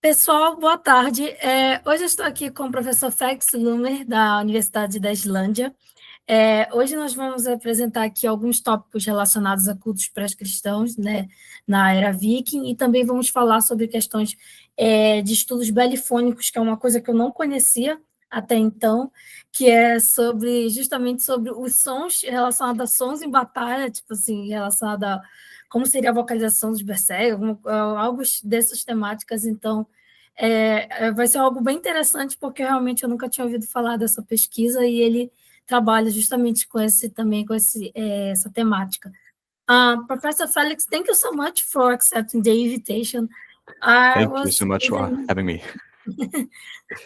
Pessoal, boa tarde. Hoje eu estou aqui com o professor Felix Lummer, da Universidade da Islândia. Hoje nós vamos apresentar aqui alguns tópicos relacionados a cultos pré-cristãos, né, na era viking, e também vamos falar sobre questões de estudos belifônicos, que é uma coisa que eu não conhecia até então, que é justamente sobre os sons relacionados a sons em batalha, tipo assim, relacionado a como seria a vocalização dos berserkers, algo dessas temáticas. Então, vai ser algo bem interessante, porque realmente eu nunca tinha ouvido falar dessa pesquisa, e ele trabalha justamente com essa temática. Professor Felix, thank you so much for accepting the invitation. Thank you so much for having me.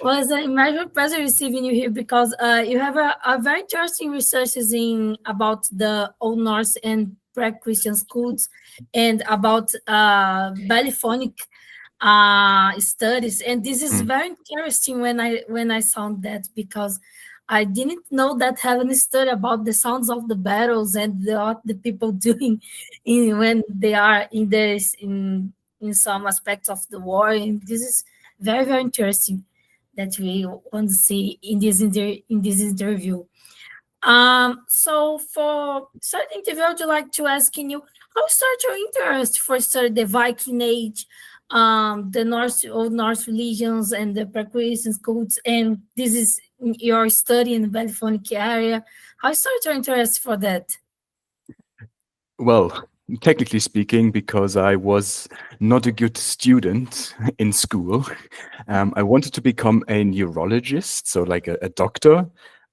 Was a major pleasure receiving you here, because you have a very interesting researches about the Old Norse and pre-Christian cults, and about polyphonic studies, and this is very interesting when I saw that, because I didn't know that having a study about the sounds of the battles and what the people doing when they are in some aspects of the war, and this is very, very interesting that we want to see in this interview. So for starting interview, I would like to ask you, how started your interest for study the Viking Age, the Old Norse religions and the pre-Christian cults, and this is your study in the polyphonic area. How started your interest for that? Well, technically speaking, because I was not a good student in school, I wanted to become a neurologist, so like a doctor,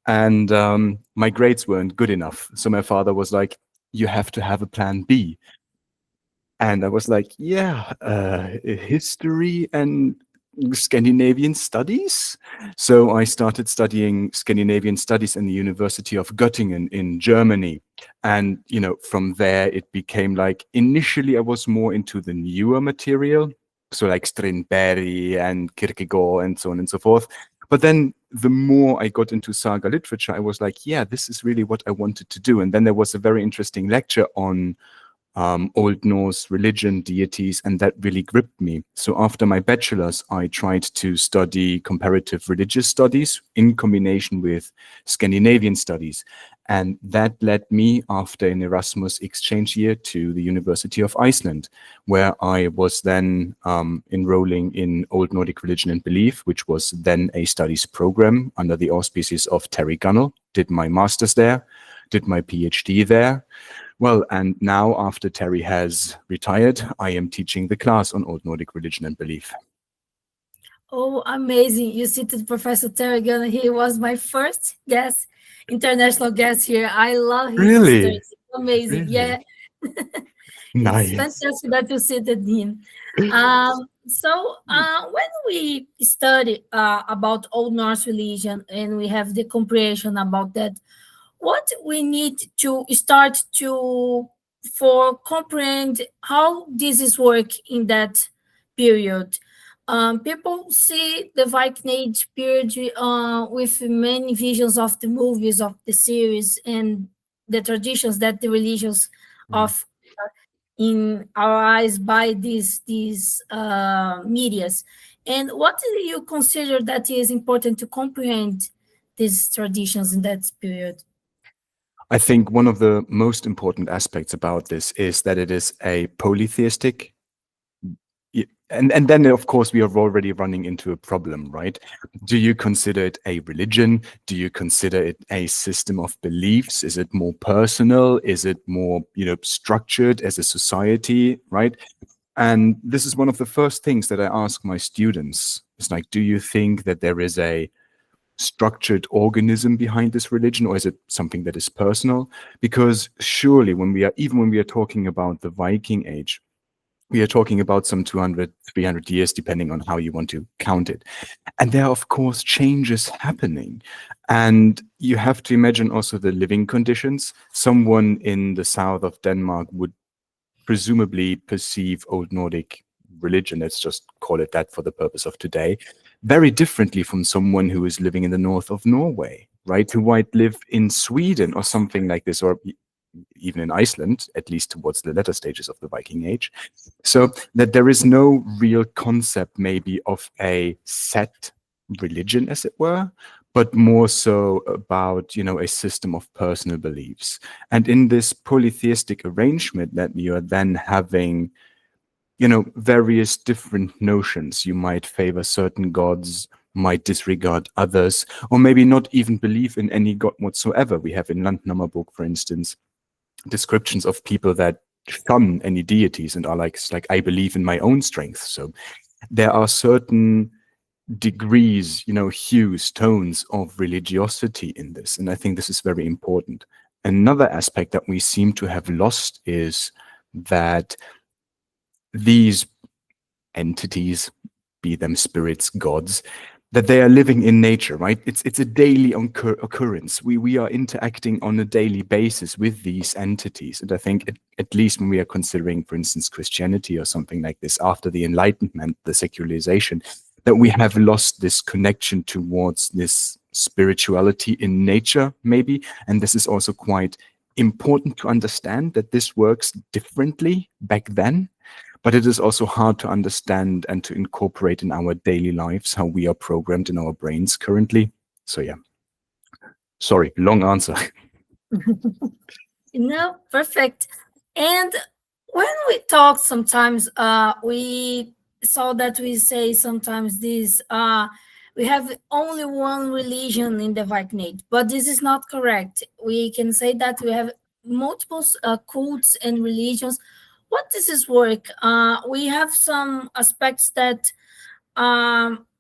and my grades weren't good enough. So my father was like, you have to have a plan B. And I was like, yeah, history and Scandinavian studies. So I started studying Scandinavian studies in the University of Göttingen in Germany. And, you know, from there, it became like, initially I was more into the newer material. So like Strindberg and Kierkegaard and so on and so forth. But then the more I got into saga literature, I was like, yeah, this is really what I wanted to do. And then there was a very interesting lecture on Old Norse religion, deities, and that really gripped me. So after my bachelor's, I tried to study comparative religious studies in combination with Scandinavian studies. And that led me, after an Erasmus exchange year, to the University of Iceland, where I was then enrolling in Old Nordic Religion and Belief, which was then a studies program under the auspices of Terry Gunnell. Did my master's there, did my PhD there. Well, and now after Terry has retired, I am teaching the class on Old Nordic Religion and Belief. Oh, amazing. You cited Professor Terry Gunnell. He was my first guest, international guest here. I love his Really? stories. Amazing. Really? Yeah. Nice. It's fantastic that you cited him. When we study about Old Norse religion, and we have the comprehension about that, what we need to start for comprehend how this is work in that period. People see the Viking Age period with many visions of the movies, of the series, and the traditions that the religions of in our eyes by these medias. And what do you consider that is important to comprehend these traditions in that period? I think one of the most important aspects about this is that it is a polytheistic, and then of course we are already running into a problem, right? Do you consider it a religion? Do you consider it a system of beliefs? Is it more personal? Is it more, structured as a society, right? And this is one of the first things that I ask my students. It's like, do you think that there is a structured organism behind this religion, or is it something that is personal? Because surely when we are talking about the Viking Age, we are talking about some 200, 300 years, depending on how you want to count it. And there are, of course, changes happening. And you have to imagine also the living conditions. Someone in the south of Denmark would presumably perceive Old Nordic religion, let's just call it that for the purpose of today, very differently from someone who is living in the north of Norway, right? Who might live in Sweden or something like this, or even in Iceland, at least towards the latter stages of the Viking Age. So that there is no real concept maybe of a set religion, as it were, but more so about, a system of personal beliefs. And in this polytheistic arrangement that you are then having, various different notions. You might favor certain gods, might disregard others, or maybe not even believe in any god whatsoever. We have in Landnáma book, for instance, descriptions of people that shun any deities and are like, it's like, I believe in my own strength. So there are certain degrees, hues, tones of religiosity in this. And I think this is very important. Another aspect that we seem to have lost is that these entities, be them spirits, gods, that they are living in nature, right? It's a daily occurrence. We are interacting on a daily basis with these entities. And I think at least when we are considering, for instance, Christianity or something like this, after the Enlightenment, the secularization, that we have lost this connection towards this spirituality in nature, maybe. And this is also quite important to understand, that this works differently back then. But it is also hard to understand and to incorporate in our daily lives how we are programmed in our brains currently. So yeah, sorry, long answer. No, perfect. And when we talk sometimes, we saw that we say sometimes this, we have only one religion in the Viking Age, but this is not correct. We can say that we have multiple cults and religions. What does this work? We have some aspects that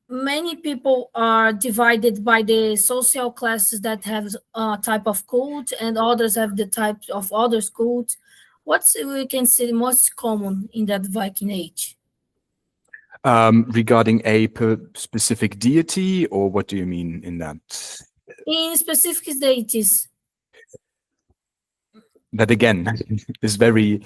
many people are divided by the social classes that have a type of cult, and others have the type of other cult. What's we can say most common in that Viking Age? Regarding a specific deity, or what do you mean in that? In specific deities. That again is very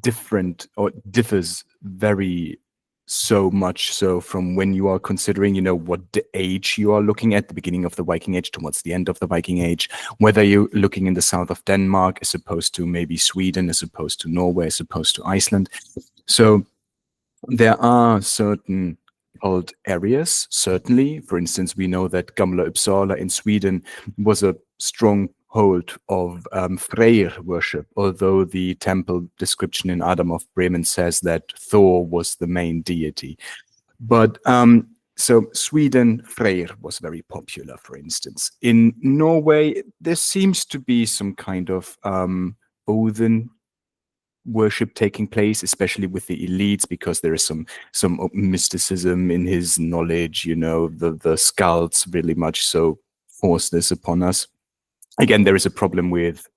different, or differs very so much so from when you are considering, what the age you are looking at, the beginning of the Viking Age towards the end of the Viking Age, whether you're looking in the south of Denmark as opposed to maybe Sweden, as opposed to Norway, as opposed to Iceland. So there are certain cult areas, certainly. For instance, we know that Gamla Uppsala in Sweden was a stronghold of Freyr worship, although the temple description in Adam of Bremen says that Thor was the main deity. But so Sweden, Freyr was very popular, for instance. In Norway, there seems to be some kind of Odin worship taking place, especially with the elites, because there is some mysticism in his knowledge. The skulls really much so force this upon us. Again, there is a problem with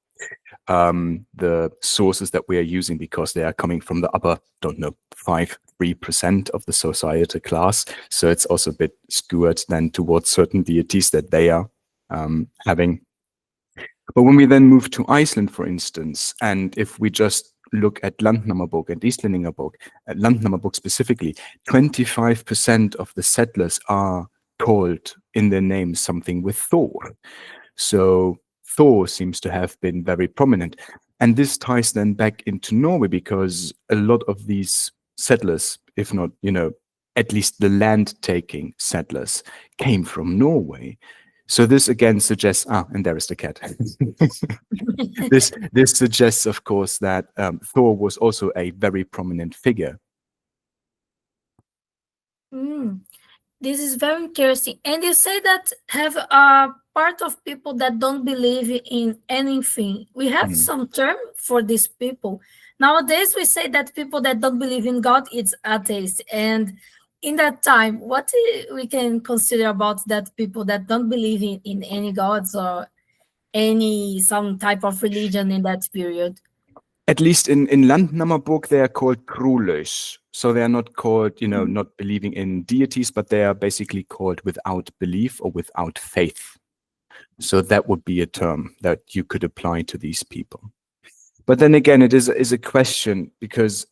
the sources that we are using, because they are coming from the upper, 3% of the societal class. So it's also a bit skewed then towards certain deities that they are having. But when we then move to Iceland, for instance, and if we just look at Landnáma book and Íslendinga book, at Landnáma book specifically, 25% of the settlers are called in their name something with Thor. So Thor seems to have been very prominent. And this ties then back into Norway, because a lot of these settlers, if not, at least the land-taking settlers, came from Norway. So this again suggests, and there is the cat. This suggests, of course, that Thor was also a very prominent figure. This is very interesting. And you say that have a part of people that don't believe in anything. We have some term for these people. Nowadays, we say that people that don't believe in God, it's atheist. And in that time, what we can consider about that people that don't believe in any gods or some type of religion in that period? At least in Landnáma book, they are called trúlaus. So they are not called, not believing in deities, but they are basically called without belief or without faith. So that would be a term that you could apply to these people. But then again, it is a question, because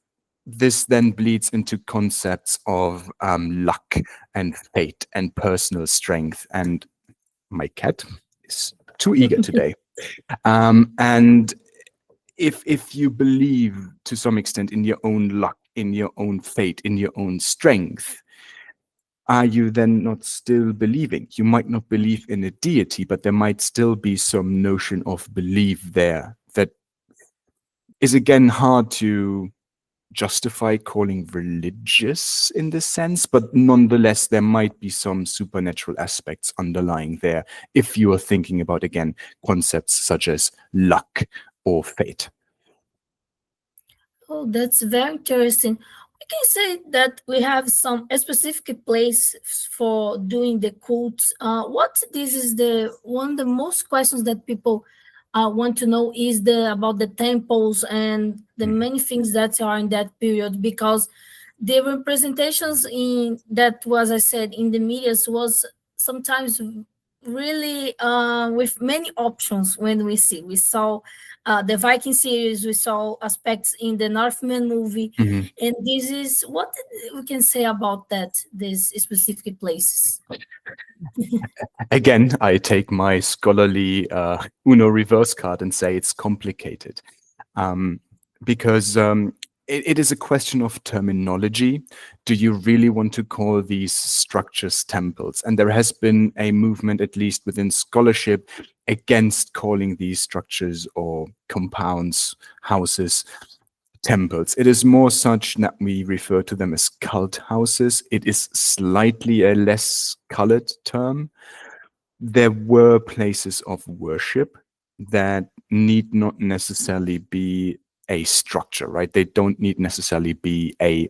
this then bleeds into concepts of luck and fate and personal strength. And my cat is too eager today. And if you believe to some extent in your own luck, in your own fate, in your own strength, are you then not still believing? You might not believe in a deity, but there might still be some notion of belief there that is again hard to justify calling religious in this sense, but nonetheless, there might be some supernatural aspects underlying there if you are thinking about, again, concepts such as luck or fate. Oh, that's very interesting. We can say that we have some a specific place for doing the cults. What this is the one of the most questions that people want to know is the about the temples and the many things that are in that period, because the representations in that was I said in the medias was sometimes really with many options. When we saw the Viking series, we saw aspects in the Northman movie, Mhm. and this is what we can say about that these specific places. Again, I take my scholarly Uno reverse card and say it's complicated. Um, because it is a question of terminology. Do you really want to call these structures temples? And there has been a movement, at least within scholarship, against calling these structures or compounds, houses, temples. It is more such that we refer to them as cult houses. It is slightly a less colored term. There were places of worship that need not necessarily be a structure, right? They don't need necessarily be a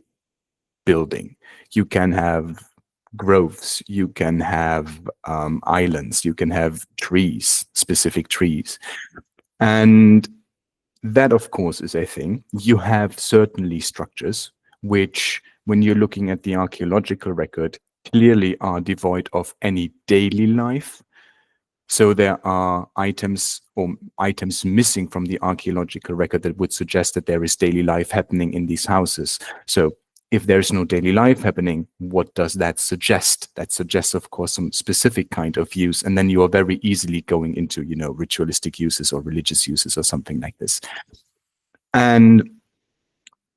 building. You can have groves, you can have islands, you can have trees, specific trees. And that, of course, is a thing. You have certainly structures which, when you're looking at the archaeological record, clearly are devoid of any daily life. So there are items or items missing from the archaeological record that would suggest that there is daily life happening in these houses. So if there's no daily life happening, what does that suggest? That suggests, of course, some specific kind of use. And then you are very easily going into, ritualistic uses or religious uses or something like this. And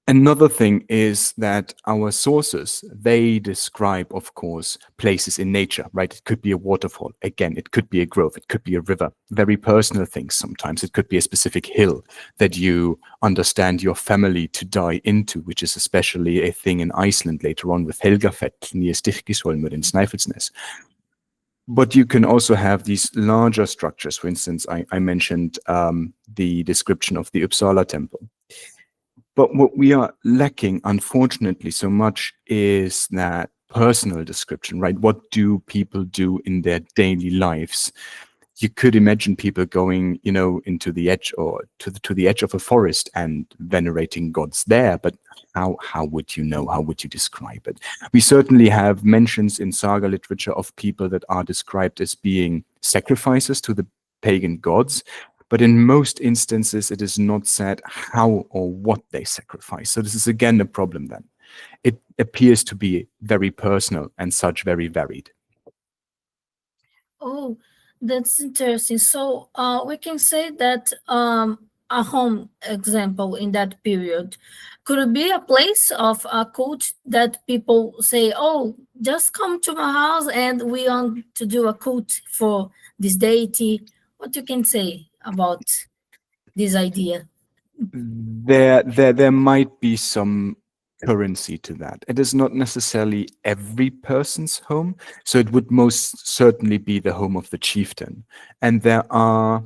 another thing is that our sources, they describe, of course, places in nature, right? It could be a waterfall. Again, it could be a grove. It could be a river. Very personal things sometimes. It could be a specific hill that you understand your family to die into, which is especially a thing in Iceland later on with Helgafell near Stykkishólmur in Snæfellsnes. But you can also have these larger structures. For instance, I mentioned the description of the Uppsala temple. But what we are lacking, unfortunately, so much is that personal description, right? What do people do in their daily lives? You could imagine people going, into the edge or to the edge of a forest and venerating gods there. But how would you know? How would you describe it? We certainly have mentions in saga literature of people that are described as being sacrifices to the pagan gods. But in most instances, it is not said how or what they sacrifice. So this is again a problem then. It appears to be very personal and such very varied. Oh, that's interesting. So we can say that a home example in that period could it be a place of a cult that people say, "Oh, just come to my house and we want to do a cult for this deity." What you can say about this idea? There might be some currency to that. It is not necessarily every person's home, so it would most certainly be the home of the chieftain. And there are,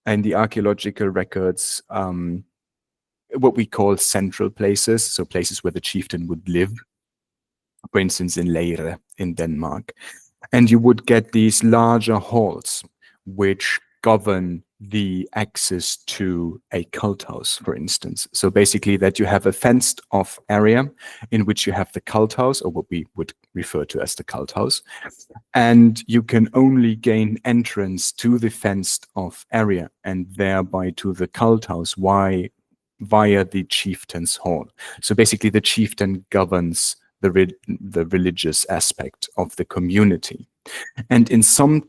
in the archaeological records, what we call central places, so places where the chieftain would live, for instance, in Leyre in Denmark. And you would get these larger halls, which govern the access to a cult house, for instance. So basically that you have a fenced off area in which you have the cult house, or what we would refer to as the cult house. And you can only gain entrance to the fenced off area and thereby to the cult house via the chieftain's hall. So basically the chieftain governs the religious aspect of the community. And in some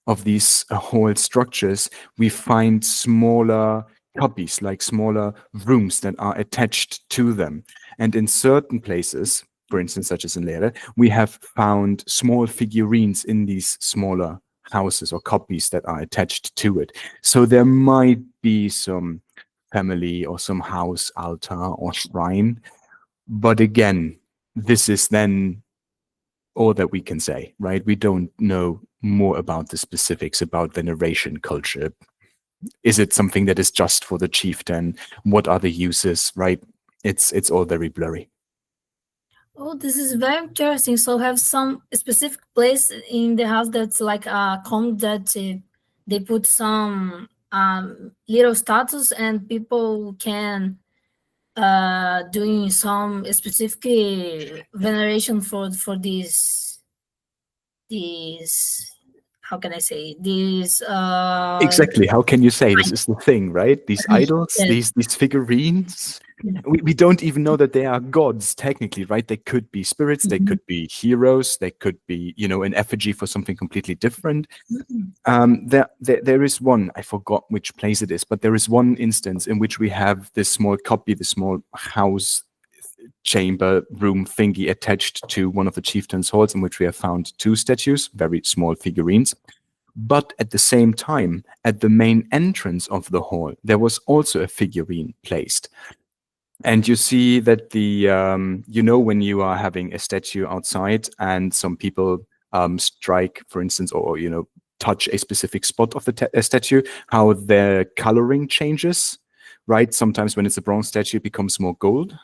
of these whole structures, we find smaller copies, like smaller rooms that are attached to them. And in certain places, for instance, such as in Lehre, we have found small figurines in these smaller houses or copies that are attached to it. So there might be some family or some house altar or shrine. But again, this is then all that we can say, right? We don't know more about the specifics about veneration culture. Is it something that is just for the chieftain? What are the uses, right? It's all very blurry. Oh, this is very interesting. So have some specific place in the house that's like a comb that they put some little status and people can doing some specific veneration for these how can I say these Exactly. How can you say this is the thing, right? These idols, yes. these figurines. We don't even know that they are gods technically, right? They could be spirits, they Mhm. could be heroes, they could be, an effigy for something completely different. Mhm. There is one, I forgot which place it is, but there is one instance in which we have this small copy, the small house chamber room thingy attached to one of the chieftain's halls, in which we have found two statues, very small figurines. But at the same time, at the main entrance of the hall, there was also a figurine placed. And you see that when you are having a statue outside and some people strike, for instance, or, touch a specific spot of the statue, how the coloring changes, right? Sometimes when it's a bronze statue, it becomes more gold.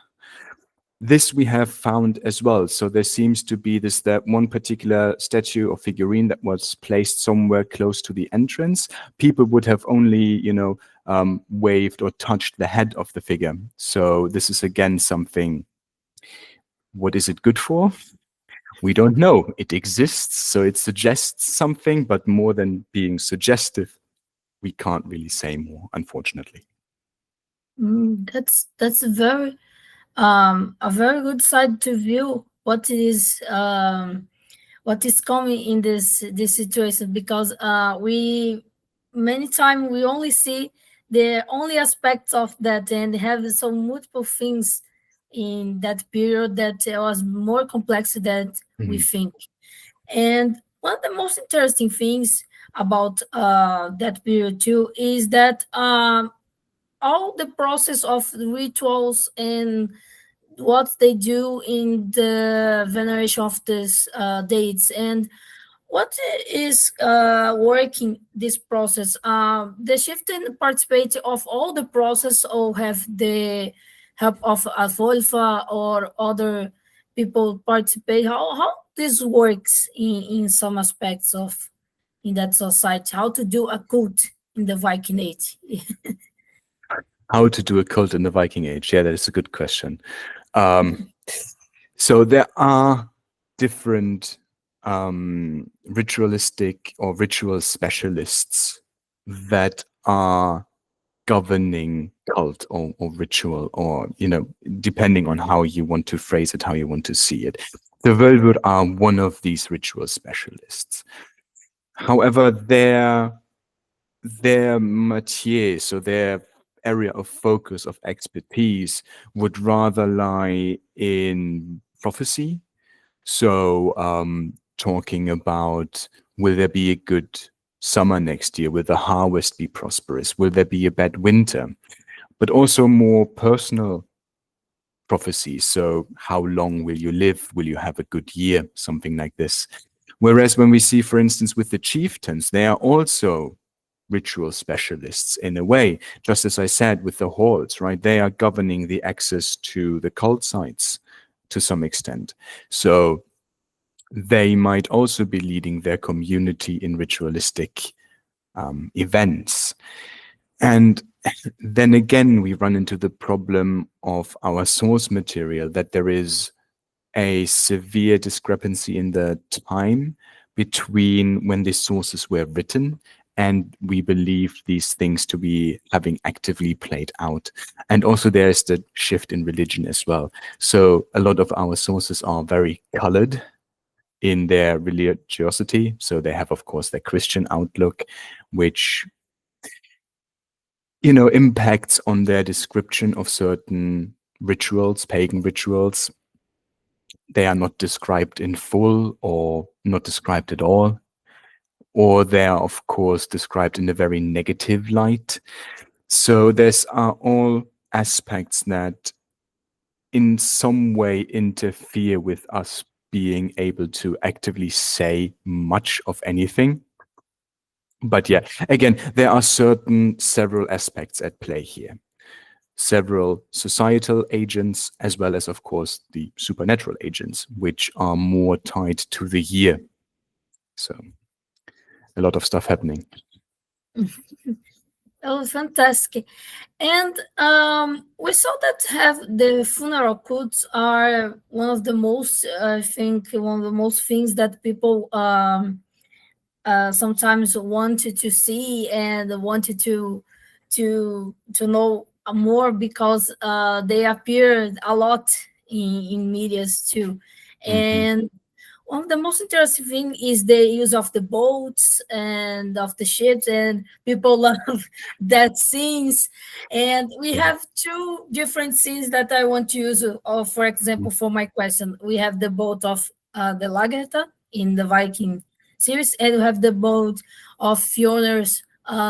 This we have found as well. So there seems to be that one particular statue or figurine that was placed somewhere close to the entrance. People would have only, waved or touched the head of the figure. So this is again something. What is it good for? We don't know. It exists, so it suggests something, but more than being suggestive, we can't really say more, unfortunately. That's a very good side to view what is coming in this situation, because we many time we only see the only aspects of that and have so multiple things in that period that it was more complex than we Mhm. think. And one of the most interesting things about that period too is that all the process of rituals and what they do in the veneration of these dates and what is working this process. The shift and participate of all the process or have the help of Avolfa or other people participate. How this works in some aspects of in that society? How to do a cult in the Viking Age? How to do a cult in the Viking Age? Yeah, that is a good question. Um, so there are different ritualistic or ritual specialists that are governing cult or ritual, or depending on how you want to phrase it, how you want to see it. The Velvet are one of these ritual specialists. However, their métier, so their area of focus of expertise, would rather lie in prophecy. So talking about, will there be a good summer next year? Will the harvest be prosperous? Will there be a bad winter? But also more personal prophecies. So how long will you live? Will you have a good year? Something like this. Whereas when we see, for instance, with the chieftains, they are also ritual specialists in a way, just as I said with the halls, right? They are governing the access to the cult sites to some extent. So they might also be leading their community in ritualistic events. And then again, we run into the problem of our source material, that there is a severe discrepancy in the time between when these sources were written and we believe these things to be having actively played out. And also there's the shift in religion as well. So a lot of our sources are very colored in their religiosity. So they have, of course, their Christian outlook, which impacts on their description of certain rituals, pagan rituals. They are not described in full or not described at all, or they are, of course, described in a very negative light. So there's are all aspects that in some way interfere with us being able to actively say much of anything. But yeah, again, there are several aspects at play here. Several societal agents, as well as, of course, the supernatural agents, which are more tied to the year. So a lot of stuff happening. Oh, fantastic. And we saw that have the funeral cults are one of the most, I think, one of the most things that people sometimes wanted to see and wanted to know more because they appeared a lot in medias too. Mm-hmm. And one of the most interesting thing is the use of the boats and of the ships, and people love that scenes. And we Yeah. have two different scenes that I want to use. For example, for my question, we have the boat of the Lagertha in the Viking series, and we have the boat of Fiona's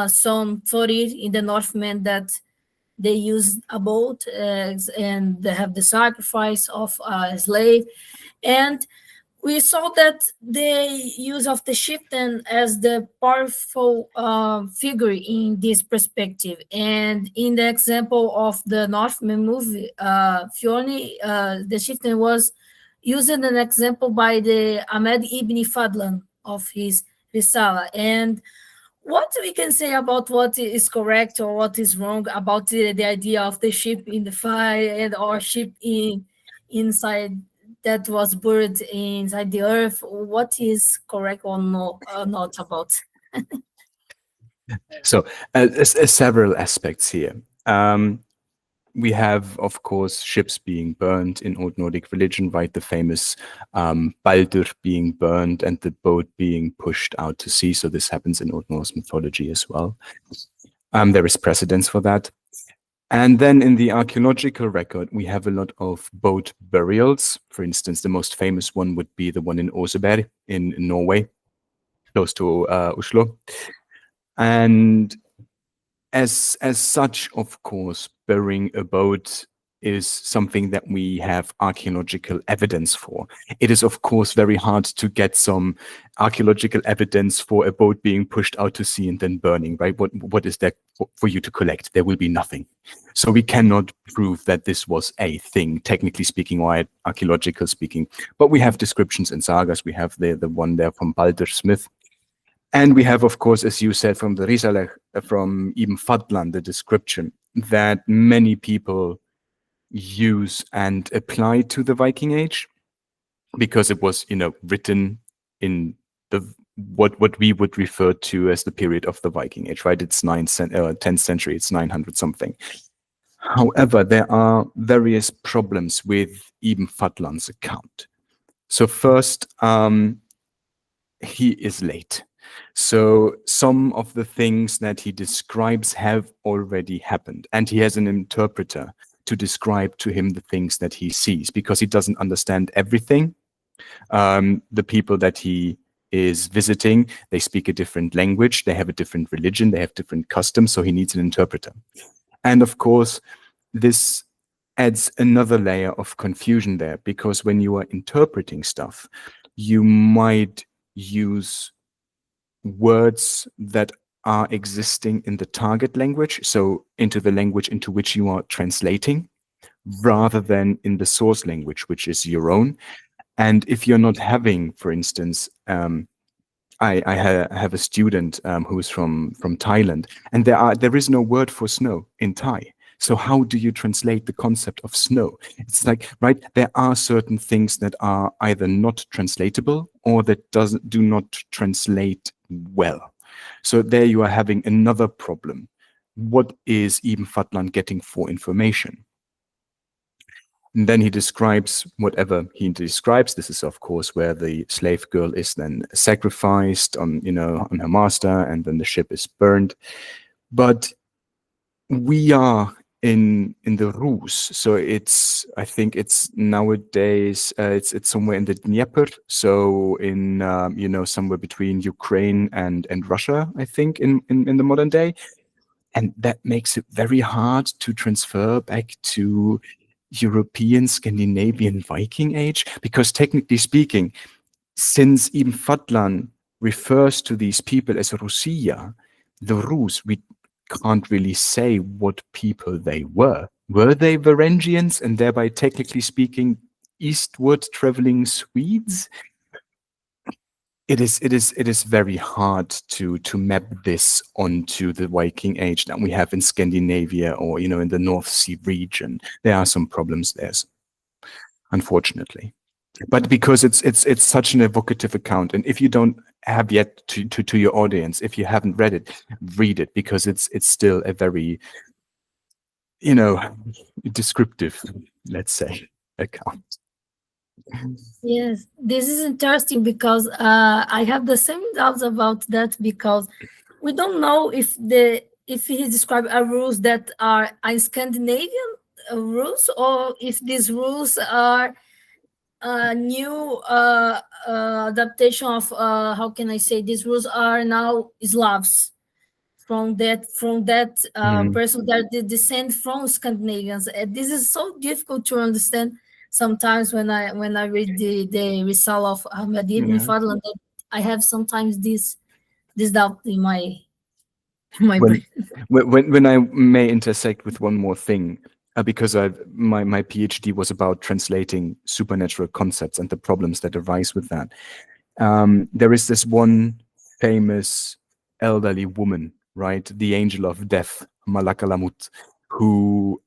son Thorir in the Northman that they use a boat and they have the sacrifice of a slave. And we saw that the use of the chieftain as the powerful figure in this perspective. And in the example of the Northman movie, Fiona, the chieftain was used an example by the Ahmed ibn Fadlan of his Risala. And what we can say about what is correct or what is wrong about the idea of the ship in the fire and or ship in inside that was buried inside the earth? What is correct or no, not about? So several aspects here. We have, of course, ships being burned in Old Nordic religion, right? The famous Baldur being burned and the boat being pushed out to sea. So this happens in Old Norse mythology as well. There is precedence for that. And then in the archaeological record, we have a lot of boat burials. For instance, the most famous one would be the one in Oseberg in Norway, close to Oslo. And as such, of course, burying a boat is something that we have archaeological evidence for. It is, of course, very hard to get some archaeological evidence for a boat being pushed out to sea and then burning, right? What is there for you to collect? There will be nothing. So we cannot prove that this was a thing, technically speaking, or archaeological speaking. But we have descriptions in sagas. We have the one there from Baldur Smith. And we have, of course, as you said, from the Risalech, from Ibn Fadlan, the description that many people use and apply to the Viking Age, because it was, written in the what we would refer to as the period of the Viking Age, right? It's 10th century, it's 900 something. However, there are various problems with Ibn Fadlan's account. So first, he is late. So some of the things that he describes have already happened, and he has an interpreter to describe to him the things that he sees, because he doesn't understand everything. The people that he is visiting, they speak a different language, they have a different religion, they have different customs, so he needs an interpreter. And of course, this adds another layer of confusion there, because when you are interpreting stuff, you might use words that are existing in the target language, so into the language into which you are translating, rather than in the source language, which is your own. And if you're not having, for instance, I have a student who's from Thailand, and there is no word for snow in Thai. So how do you translate the concept of snow? It's like, right, there are certain things that are either not translatable or that do not translate well. So there you are having another problem. What is Ibn Fadlan getting for information? And then he describes whatever he describes. This is, of course, where the slave girl is then sacrificed on her master, and then the ship is burned. But we are in the Rus, so I think it's nowadays it's somewhere in the Dnieper, so in somewhere between Ukraine and Russia, I think in the modern day, and that makes it very hard to transfer back to European Scandinavian Viking age, because technically speaking, since Ibn Fadlan refers to these people as Rusia, the Rus, we can't really say what people they were. Were they Varangians and thereby, technically speaking, eastward traveling Swedes? It is very hard to map this onto the Viking Age that we have in Scandinavia or in the North Sea region. There are some problems there, unfortunately. But because it's such an evocative account, and if you don't have yet to your audience, if you haven't read it, read it, because it's still a very descriptive, let's say, account. Yes, this is interesting because I have the same doubts about that, because we don't know if he described a rules that are Scandinavian rules, or if these rules are a new adaptation of how can I say, these rules are now Slavs from that Mm, person that they descend from Scandinavians. This is so difficult to understand sometimes when I read the Risale of Ahmad ibn yeah. Fadlan, that I have sometimes this doubt in my When brain. when I may intersect with one more thing, because my PhD was about translating supernatural concepts and the problems that arise with that. There is this one famous elderly woman, right? The angel of death, Malakalamut, who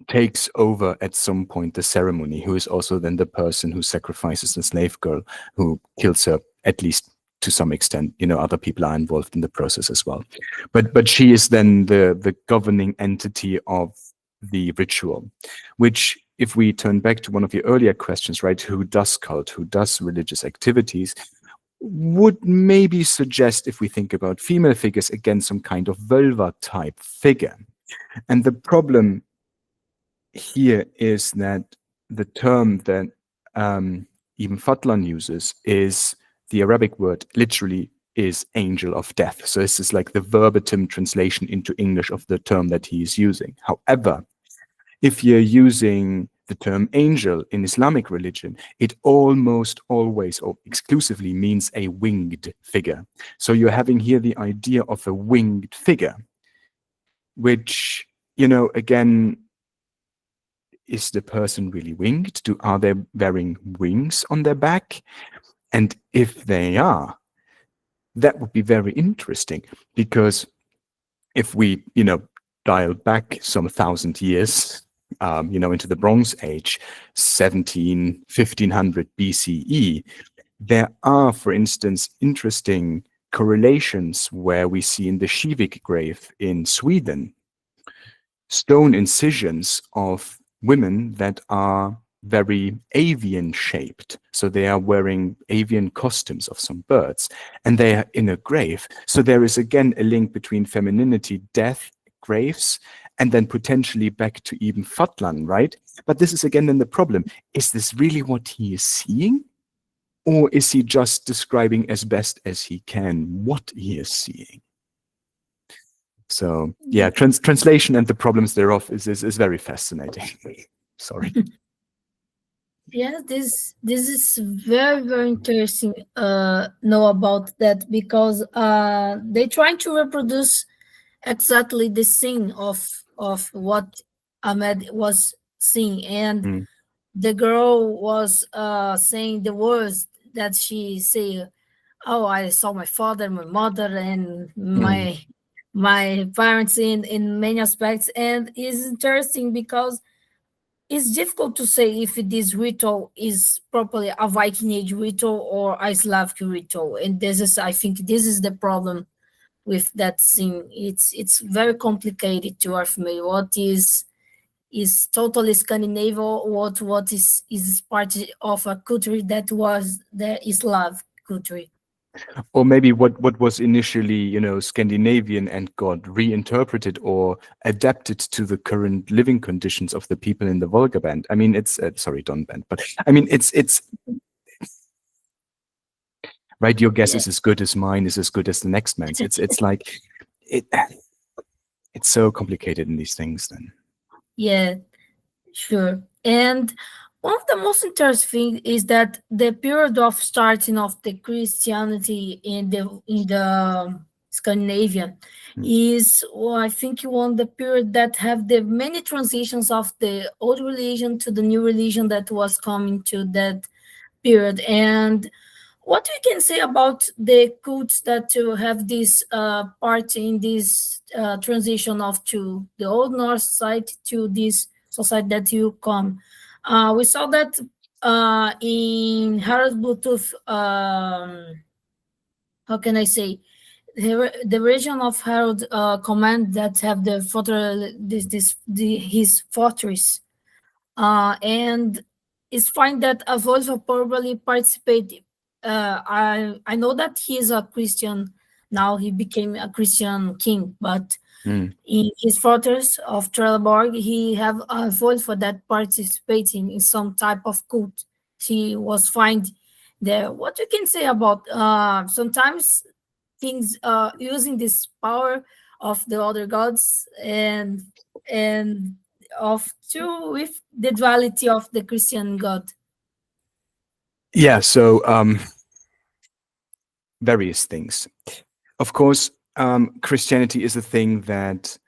takes over at some point the ceremony, who is also then the person who sacrifices the slave girl, who kills her, at least to some extent. Other people are involved in the process as well. But she is then the governing entity of the ritual, which, if we turn back to one of your earlier questions, right, who does cult, who does religious activities, would maybe suggest, if we think about female figures, again, some kind of vulva type figure. And the problem here is that the term that Ibn Fadlan uses is the Arabic word, literally is angel of death. So this is like the verbatim translation into English of the term that he is using. However, if you're using the term angel in Islamic religion, it almost always or exclusively means a winged figure. So you're having here the idea of a winged figure, which, again, is the person really winged? Are they wearing wings on their back? And if they are, that would be very interesting, because if we, dial back some 1,000 years, into the Bronze Age, 1500 BCE, there are, for instance, interesting correlations where we see in the Kivik grave in Sweden stone incisions of women that are very avian shaped. So they are wearing avian costumes of some birds, and they are in a grave. So there is again a link between femininity, death, graves, and then potentially back to Ibn Fadlan, right? But this is again then the problem. Is this really what he is seeing? Or is he just describing as best as he can what he is seeing? So yeah, translation and the problems thereof is very fascinating. Sorry. Yeah, this is very very interesting. Know about that, because they trying to reproduce exactly the scene of what Ahmed was seeing, and Mm, the girl was saying the words that she say. Oh, I saw my father, my mother, and mm, my parents in many aspects, and it's interesting because it's difficult to say if this ritual is properly a Viking Age ritual or a Slavic ritual, and this is, I think, this is the problem with that scene. It's very complicated to our family. What is totally Scandinavian, what is part of a culture that was the Slav culture. Or maybe what was initially, Scandinavian and got reinterpreted or adapted to the current living conditions of the people in the Volga band. I mean, it's sorry, Don band, but I mean, it's right. Your guess Yeah, is as good as mine is as good as the next man's. It's like it. It's so complicated in these things. Then. yeah, sure. And one of the most interesting is that the period of starting of the Christianity in the Scandinavian Mm, is, well, I think, one of the period that have the many transitions of the old religion to the new religion that was coming to that period. And what we can say about the cults that to have this part in this transition of to the old North society to this society that you come. We saw that in Harold Bluetooth, how can I say, the region of Harold command that have the his fortress, and it's fine that Avolvo probably participated. I know that he is a Christian now. He became a Christian king, but mm. in his fortress of Trelleborg, he have a voice for that participating in some type of cult. He was find there. What you can say about sometimes things using this power of the other gods and of two with the duality of the Christian God. Yeah. So various things. Of course, Christianity is a thing that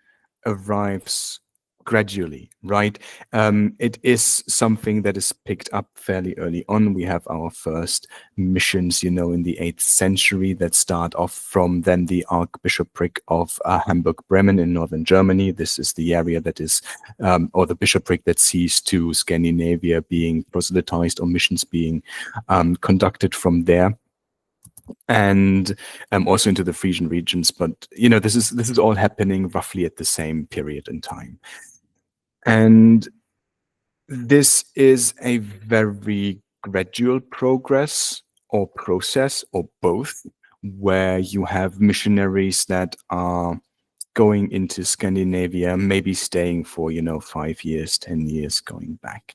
arrives gradually, right? It is something that is picked up fairly early on. We have our first missions, in the 8th century that start off from then the Archbishopric of Hamburg-Bremen in northern Germany. This is the area that is, or the bishopric that sees to Scandinavia being proselytized or missions being conducted from there, and also into the Frisian regions. But this is all happening roughly at the same period in time, and this is a very gradual progress or process or both, where you have missionaries that are going into Scandinavia, maybe staying for 5 years, 10 years, going back.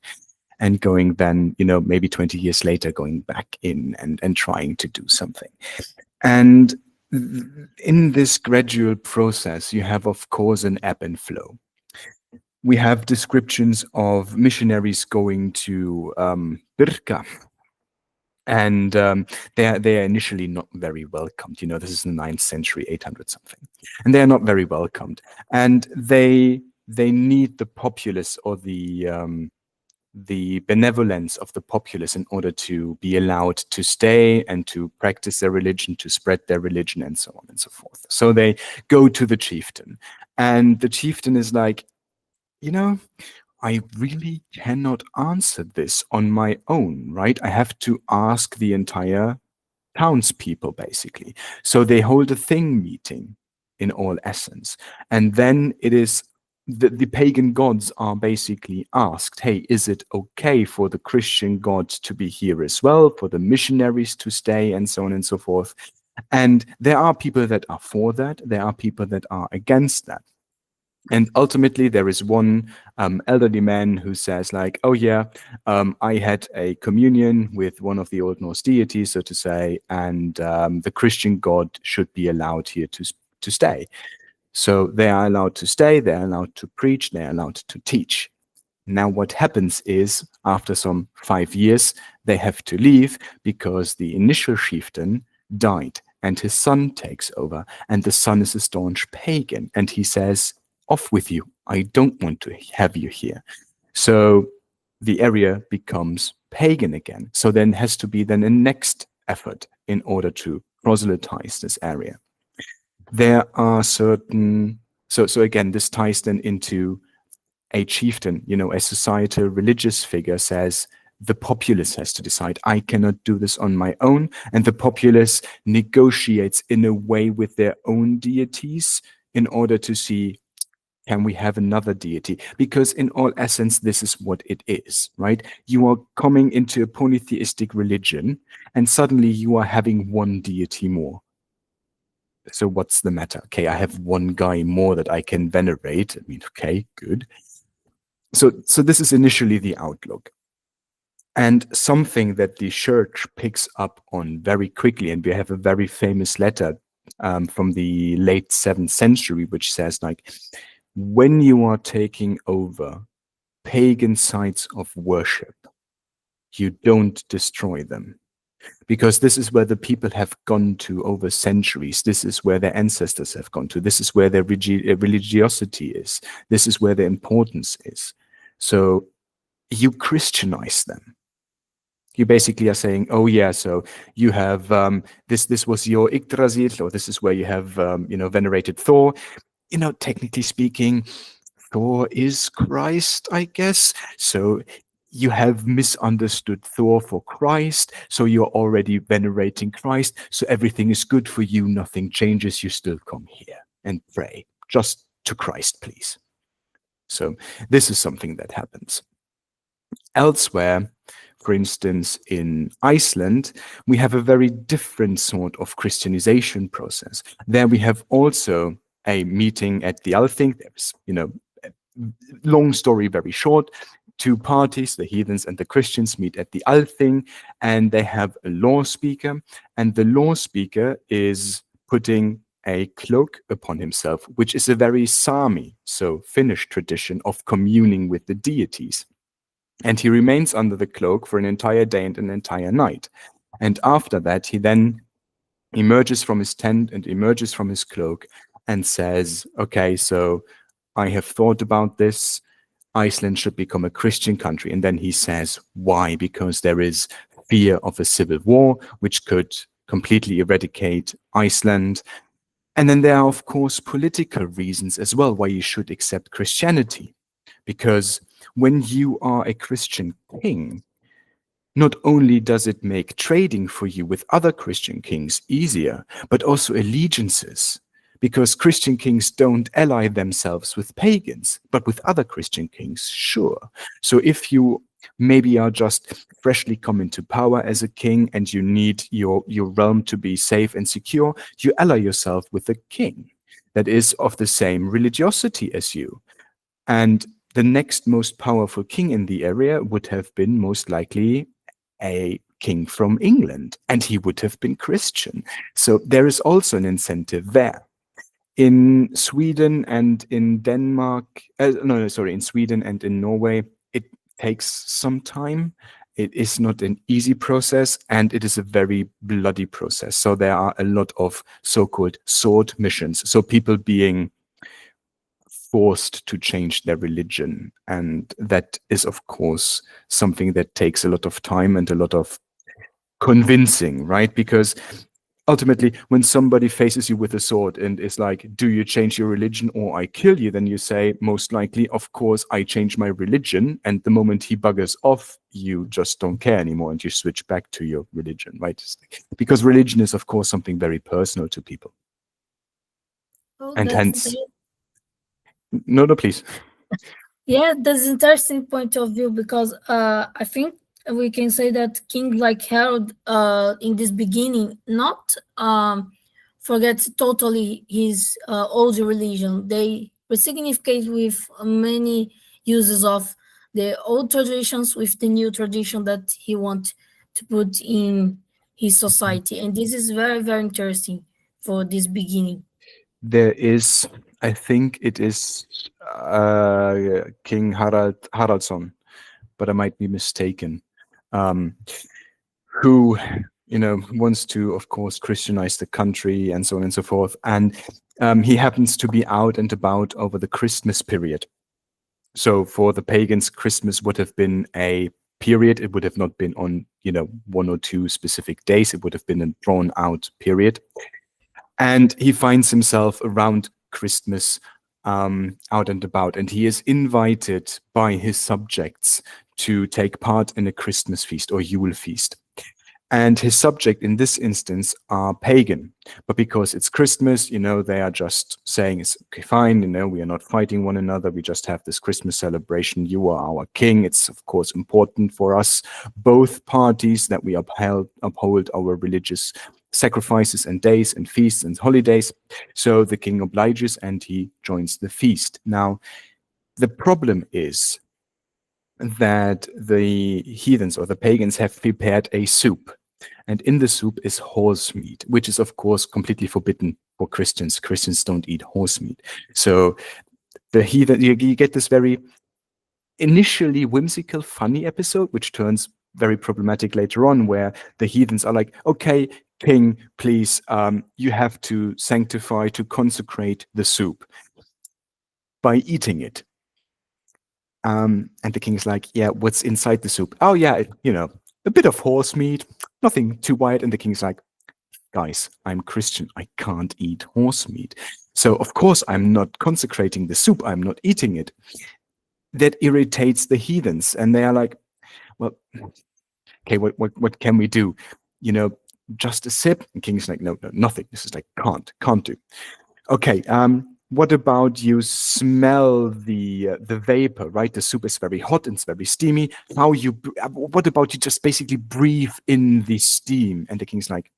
And going then, maybe 20 years later, going back in and trying to do something. And in this gradual process, you have, of course, an ebb and flow. We have descriptions of missionaries going to Birka, and they are initially not very welcomed. This is in the 9th century, 800 something, and they are not very welcomed, and they need the populace or the benevolence of the populace in order to be allowed to stay and to practice their religion, to spread their religion, and so on and so forth. So they go to the chieftain, and the chieftain is like, I really cannot answer this on my own, right? I have to ask the entire townspeople, basically. So they hold a thing meeting in all essence. And then it is the pagan gods are basically asked, hey, is it okay for the Christian God to be here as well, for the missionaries to stay, and so on and so forth? And there are people that are for that. There are people that are against that. And ultimately, there is one elderly man who says, like, oh, yeah, I had a communion with one of the Old Norse deities, so to say, and the Christian God should be allowed here to stay. So they are allowed to stay, they're allowed to preach, they're allowed to teach. Now, what happens is, after some 5 years, they have to leave because the initial chieftain died and his son takes over. And the son is a staunch pagan. And he says, off with you. I don't want to have you here. So the area becomes pagan again. So then has to be then a next effort in order to proselytize this area. There are certain, so again, this ties then into a chieftain, a societal religious figure says, the populace has to decide. I cannot do this on my own. And the populace negotiates in a way with their own deities in order to see, Can we have another deity? Because in all essence, this is what it is, right? You are coming into a polytheistic religion, and suddenly you are having one deity more. So what's the matter? Okay, I have one guy more that I can venerate. I mean, okay, good. So this is initially the outlook. And something that the church picks up on very quickly, and we have a very famous letter from the late 7th century, which says, like, when you are taking over pagan sites of worship, you don't destroy them. Because this is where the people have gone to over centuries. This is where their ancestors have gone to. This is where their religiosity is. This is where their importance is. So you Christianize them. You basically are saying, oh yeah, so you have this was your Yggdrasil, or this is where you have venerated Thor. Technically speaking, Thor is Christ, I guess. So you have misunderstood Thor for Christ, so you're already venerating Christ, so everything is good for you, nothing changes, you still come here and pray. Just to Christ, please. So this is something that happens. Elsewhere, for instance, in Iceland, we have a very different sort of Christianization process. There we have also a meeting at the Althing. There's, long story very short, two parties, the heathens and the Christians, meet at the Althing, and they have a law speaker, and the law speaker is putting a cloak upon himself, which is a very Sami, so Finnish tradition of communing with the deities. And he remains under the cloak for an entire day and an entire night. And after that, he then emerges from his tent and emerges from his cloak and says, okay, so I have thought about this. Iceland should become a Christian country. And then he says, why? Because there is fear of a civil war, which could completely eradicate Iceland. And then there are, of course, political reasons as well why you should accept Christianity. Because when you are a Christian king, not only does it make trading for you with other Christian kings easier, but also allegiances. Because Christian kings don't ally themselves with pagans, but with other Christian kings, sure. So if you maybe are just freshly come into power as a king and you need your realm to be safe and secure, you ally yourself with a king that is of the same religiosity as you. And the next most powerful king in the area would have been most likely a king from England, and he would have been Christian. So there is also an incentive there. In Sweden and in Denmark, in Sweden and in Norway, it takes some time. It is not an easy process, and it is a very bloody process. So there are a lot of so-called sword missions. So people being forced to change their religion. And that is, of course, something that takes a lot of time and a lot of convincing, right? Because ultimately, when somebody faces you with a sword and is like, do you change your religion or I kill you? Then you say, most likely, of course, I change my religion. And the moment he buggers off, you just don't care anymore and you switch back to your religion, right? Because religion is, of course, something very personal to people. Oh, And that's hence, no, please. Yeah, that's an interesting point of view because I think we can say that King like Harold in this beginning not forgets totally his old religion. They resignificate with many uses of the old traditions with the new tradition that he wants to put in his society. And this is very, very interesting for this beginning. There is, I think it is King Haraldsson, but I might be mistaken, who wants to, of course, Christianize the country and so on and so forth. And he happens to be out and about over the Christmas period. So for the pagans, Christmas would have been a period. It would have not been on, one or two specific days. It would have been a drawn out period. And he finds himself around Christmas out and about, and he is invited by his subjects to take part in a Christmas feast or Yule feast. And his subject in this instance are pagan. But because it's Christmas, they are just saying, it's okay, fine, we are not fighting one another. We just have this Christmas celebration. You are our king. It's, of course, important for us, both parties, that we uphold our religious sacrifices and days and feasts and holidays. So the king obliges and he joins the feast. Now, the problem is that the heathens or the pagans have prepared a soup. And in the soup is horse meat, which is, of course, completely forbidden for Christians. Christians don't eat horse meat. So the heathen, you get this very initially whimsical, funny episode, which turns very problematic later on, where the heathens are like, okay, king, please, you have to sanctify, to consecrate the soup by eating it. And the king's like, yeah, what's inside the soup? Oh, yeah, a bit of horse meat, nothing too wild. And the king's like, guys, I'm Christian. I can't eat horse meat. So, of course, I'm not consecrating the soup. I'm not eating it. That irritates the heathens. And they are like, well, okay, what can we do? Just a sip? And king's like, no, nothing. This is like, can't do. Okay, what about you smell the vapor, right? The soup is very hot and it's very steamy. What about you just basically breathe in the steam? And the king's like,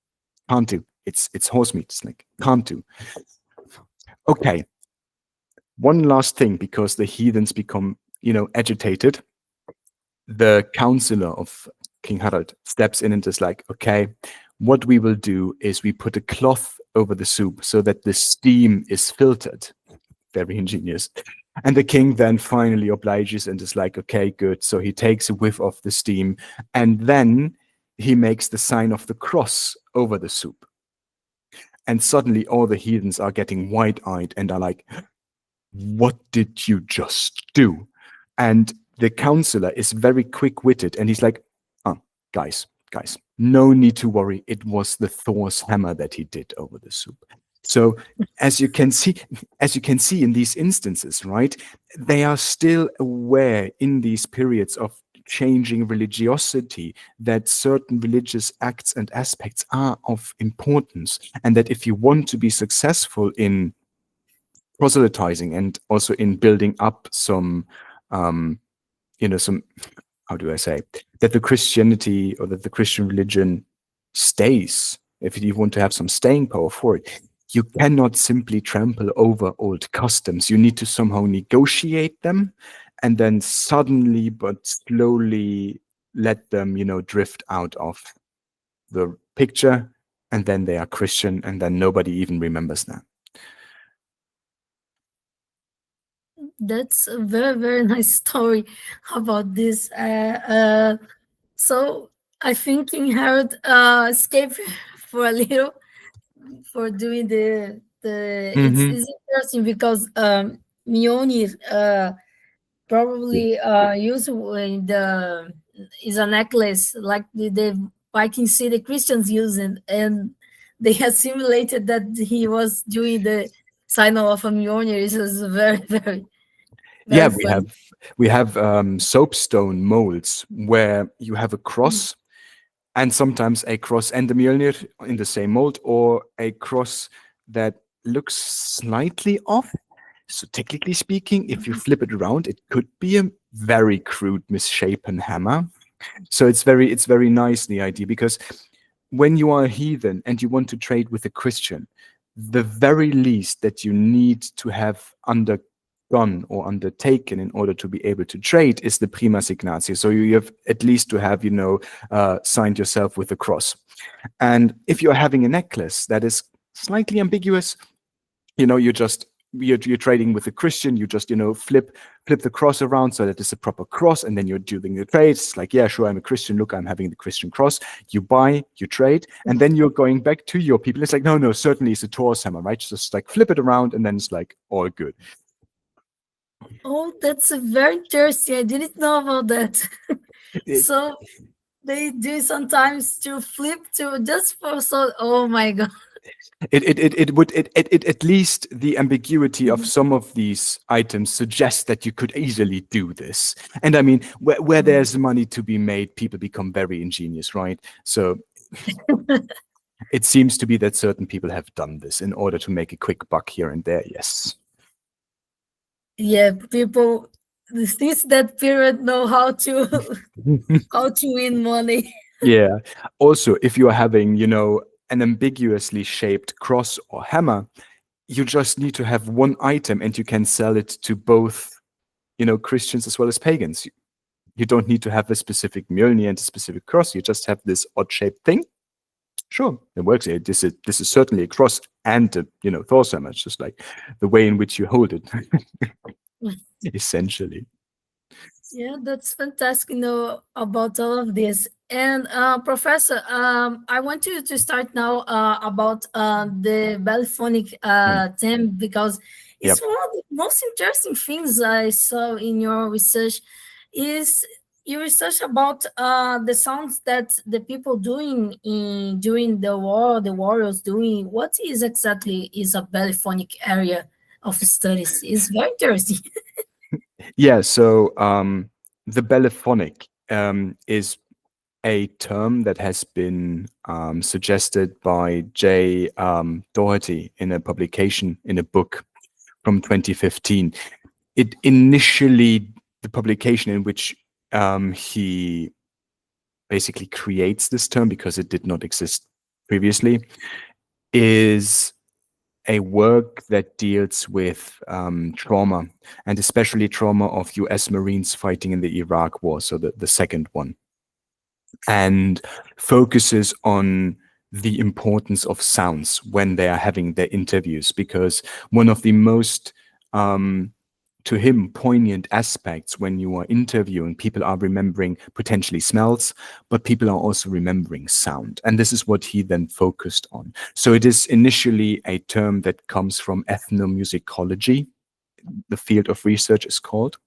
can't do. It's horse meat. It's like, can't do. Okay. One last thing, because the heathens become, agitated. The counselor of King Harald steps in and is like, okay, what we will do is we put a cloth over the soup so that the steam is filtered. Very ingenious. And the king then finally obliges and is like, okay, good. So he takes a whiff of the steam and then he makes the sign of the cross over the soup. And suddenly all the heathens are getting wide-eyed and are like, what did you just do? And the counselor is very quick-witted and he's like, oh, guys, no need to worry. It was the Thor's hammer that he did over the soup. So as you can see in these instances, right, they are still aware in these periods of changing religiosity that certain religious acts and aspects are of importance, and that if you want to be successful in proselytizing and also in building up some how do I say, that the Christianity or that the Christian religion stays, if you want to have some staying power for it, you cannot simply trample over old customs. You need to somehow negotiate them and then suddenly but slowly let them, drift out of the picture, and then they are Christian, and then nobody even remembers that. That's a very, very nice story about this. So I think King Harold escaped for a little for doing the it's interesting because Mjolnir probably used in the is a necklace like the Viking see the Christians using, and they assimilated that he was doing the sign of a Mjolnir. It was very, very, Yeah, very funny. we have soapstone molds where you have a cross and sometimes a cross and the Mjolnir in the same mold, or a cross that looks slightly off. So technically speaking, if you flip it around, it could be a very crude, misshapen hammer. So it's very nice, the idea, because when you are a heathen and you want to trade with a Christian, the very least that you need to have undergone or undertaken in order to be able to trade is the prima signatio. So you have at least to have, signed yourself with a cross. And if you're having a necklace that is slightly ambiguous, you're trading with a Christian, you just, flip the cross around so that it's a proper cross, and then you're doing the trade. It's like, yeah, sure, I'm a Christian. Look, I'm having the Christian cross. You buy, you trade, and then you're going back to your people. It's like, no, certainly it's a Thor's hammer, right? Just like flip it around, and then it's like all good. Oh, that's a very interesting. I didn't know about that. So they do sometimes to flip to just for so. Oh my god. It would at least the ambiguity of some of these items suggests that you could easily do this. And I mean, where there's money to be made, people become very ingenious, right? So It seems to be that certain people have done this in order to make a quick buck here and there, yes. Yeah, people since that period know how to how to win money. Yeah. Also, if you are having, an ambiguously shaped cross or hammer, you just need to have one item and you can sell it to both, Christians as well as pagans. You don't need to have a specific Mjolnir and a specific cross. You just have this odd-shaped thing. Sure, it works. This is certainly a cross and a, Thor's hammer. It's just like the way in which you hold it, essentially. Yeah, that's fantastic, about all of this. And Professor, I want you to start now about the ballyphonic Mm. theme, because it's Yep. one of the most interesting things I saw in your research. Is you research about the sounds that the people doing in during the war, the warriors doing. What is exactly is a ballyphonic area of studies? It's very interesting. Yeah, so the ballyphonic is a term that has been suggested by Jay Doherty in a publication in a book from 2015. It initially, the publication in which he basically creates this term, because it did not exist previously, is a work that deals with trauma, and especially trauma of US Marines fighting in the Iraq War, so the second one, and focuses on the importance of sounds when they are having their interviews, because one of the most to him poignant aspects when you are interviewing, people are remembering potentially smells, but people are also remembering sound, and this is what he then focused on. So it is initially a term that comes from ethnomusicology, the field of research is called,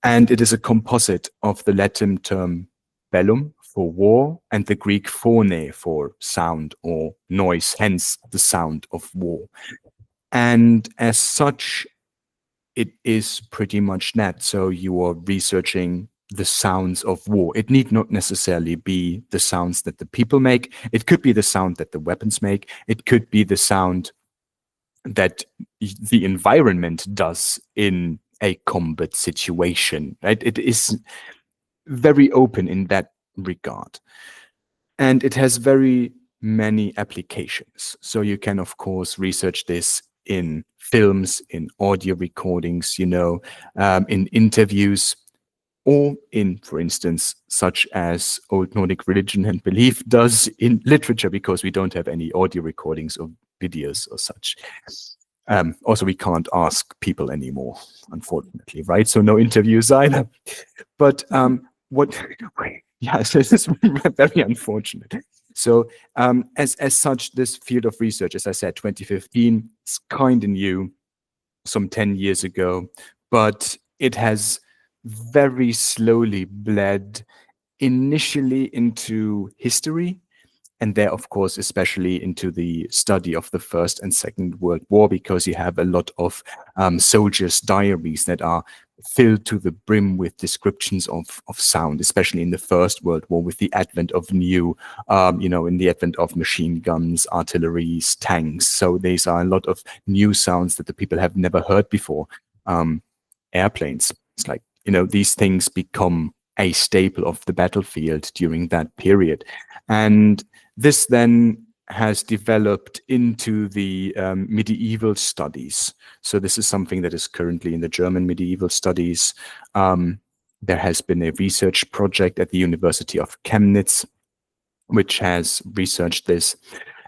and it is a composite of the Latin term bellum for war and the Greek phone for sound or noise, hence the sound of war. And as such, it is pretty much that. So you are researching the sounds of war. It need not necessarily be the sounds that the people make. It could be the sound that the weapons make. It could be the sound that the environment does in a combat situation. Right? It is very open in that regard. And it has very many applications. So you can, of course, research this in films, in audio recordings, in interviews, or in, for instance, such as Old Nordic religion and belief does in literature, because we don't have any audio recordings or videos or such. Also, we can't ask people anymore, unfortunately, right? So no interviews either. But what? Yes, this is very unfortunate. So as such, this field of research, as I said, 2015, is kind of new, some 10 years ago, but it has very slowly bled initially into history, and there, of course, especially into the study of the First and Second World War, because you have a lot of soldiers' diaries that are filled to the brim with descriptions of sound, especially in the First World War, with the advent of new, in the advent of machine guns, artilleries, tanks. So these are a lot of new sounds that the people have never heard before. Airplanes. It's like, these things become a staple of the battlefield during that period. And this then has developed into the medieval studies. So this is something that is currently in the German medieval studies. There has been a research project at the University of Chemnitz, which has researched this.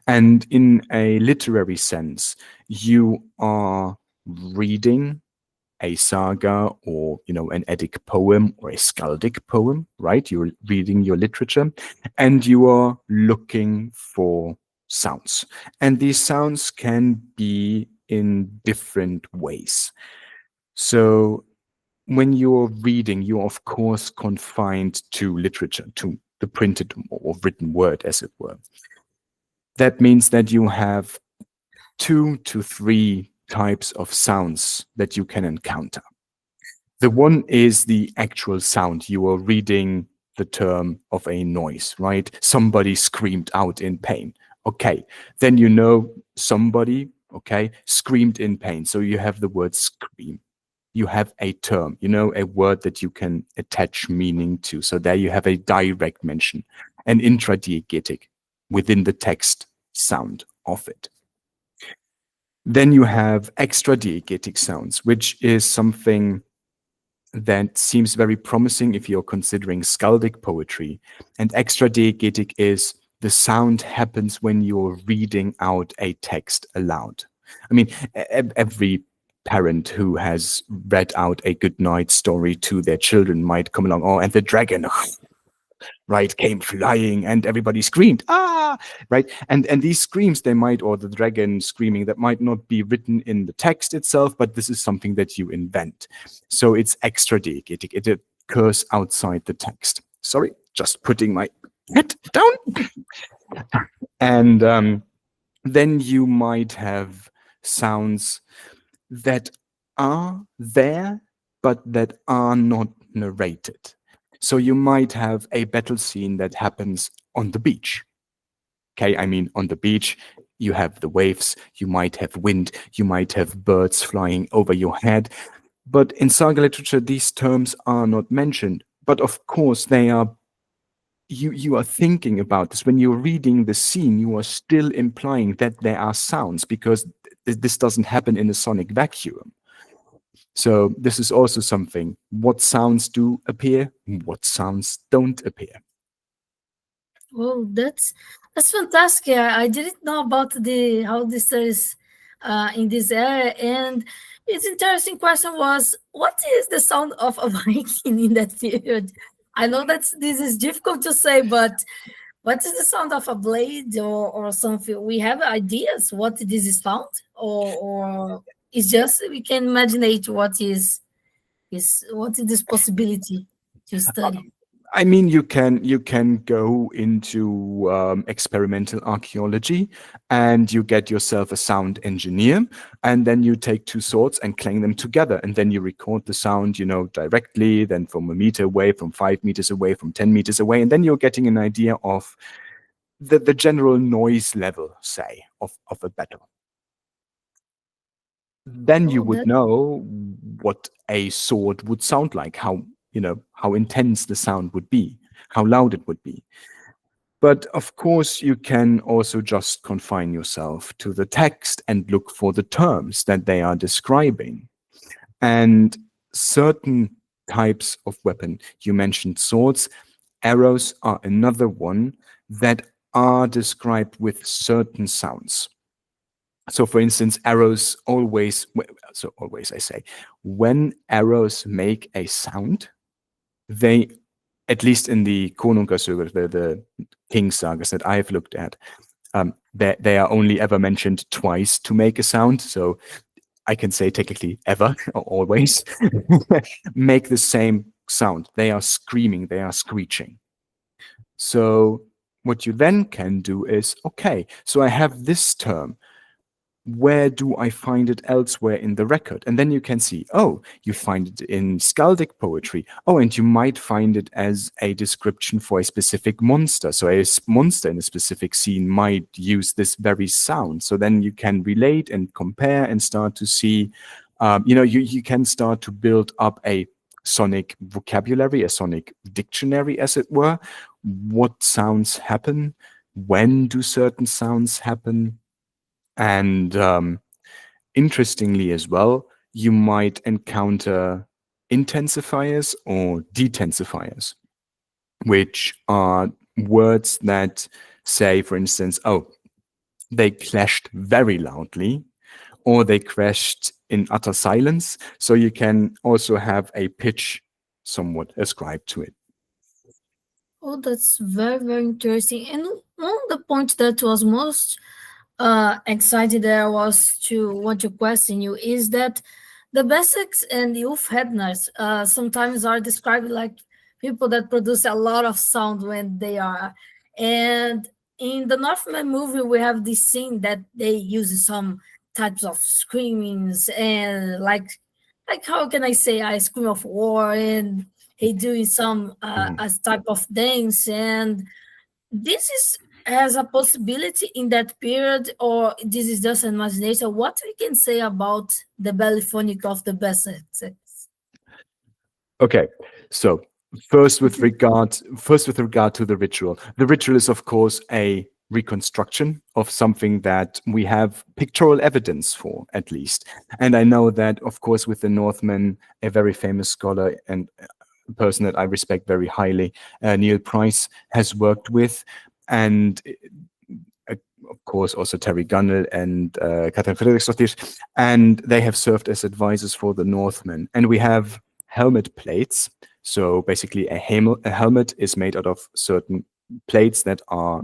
And in a literary sense, you are reading a saga or an Eddic poem or a skaldic poem, right? You're reading your literature and you are looking for sounds, and these sounds can be in different ways. So when you're reading, you're of course confined to literature, to the printed or written word, as it were. That means that you have 2 to 3 types of sounds that you can encounter. The one is the actual sound. You are reading the term of a noise, right? Somebody screamed out in pain. Okay, then you know somebody, okay, screamed in pain. So you have the word scream. You have a term, you know, a word that you can attach meaning to. So there you have a direct mention, an intradiegetic within the text sound of it. Then you have extradiegetic sounds, which is something that seems very promising if you're considering skaldic poetry. And extradiegetic is the sound happens when you're reading out a text aloud. I mean, every parent who has read out a good night story to their children might come along, oh, and the dragon, right, came flying and everybody screamed, ah, right? And these screams, they might, or the dragon screaming, that might not be written in the text itself, but this is something that you invent. So it's extradiegetic. It occurs outside the text. Sorry, just putting my head down. And then you might have sounds that are there, but that are not narrated. So you might have a battle scene that happens on the beach. Okay, I mean, on the beach, you have the waves, you might have wind, you might have birds flying over your head. But in saga literature, these terms are not mentioned. But of course, they are. You are thinking about this when you're reading the scene. You are still implying that there are sounds because this doesn't happen in a sonic vacuum. So this is also something. What sounds do appear? What sounds don't appear? Oh, that's fantastic. I didn't know about the how this is in this area. And its interesting question was, what is the sound of a Viking in that period? I know that this is difficult to say, but what is the sound of a blade or something? We have ideas what this is sound, or it's just we can imagine what is what is this possibility to study. I mean, you can go into experimental archaeology, and you get yourself a sound engineer, and then you take two swords and clang them together, and then you record the sound, you know, directly, then from a meter away, from 5 meters away, from 10 meters away, and then you're getting an idea of the general noise level, say, of a battle. Then you Oh, would that know what a sword would sound like, how, you know, how intense the sound would be, how loud it would be. But of course, you can also just confine yourself to the text and look for the terms that they are describing. And certain types of weapon, you mentioned swords, arrows are another one that are described with certain sounds. So for instance, arrows always, so always I say, when arrows make a sound, they, at least in the Konungasögur, the king sagas that I've looked at, they are only ever mentioned twice to make a sound. So I can say technically ever or always make the same sound. They are screaming, they are screeching. So what you then can do is, okay, so I have this term. Where do I find it elsewhere in the record? And then you can see, oh, you find it in skaldic poetry. Oh, and you might find it as a description for a specific monster. So a monster in a specific scene might use this very sound. So then you can relate and compare and start to see, you can start to build up a sonic vocabulary, a sonic dictionary, as it were. What sounds happen? When do certain sounds happen? And interestingly as well, you might encounter intensifiers or detensifiers, which are words that say, for instance, oh, they clashed very loudly, or they crashed in utter silence. So you can also have a pitch somewhat ascribed to it. Oh, that's very, very interesting. And one of the points that was most excited that I was to want to question you is that the basics and youth headners sometimes are described like people that produce a lot of sound when they are. And in the Northman movie, we have this scene that they use some types of screamings and like how can I say, I scream of war, and he doing some as type of dance, and this is as a possibility in that period, or this is just an imagination. What we can say about the bellyphonic of the Berserks? Okay, so first with regard to the ritual. The ritual is of course a reconstruction of something that we have pictorial evidence for, at least. And I know that, of course, with the Northmen, a very famous scholar and a person that I respect very highly, Neil Price, has worked with, and uh, of course also Terry Gunnell and Katrin Fredriksdottir, and they have served as advisors for the Northmen. And we have helmet plates. So basically, a helmet is made out of certain plates that are,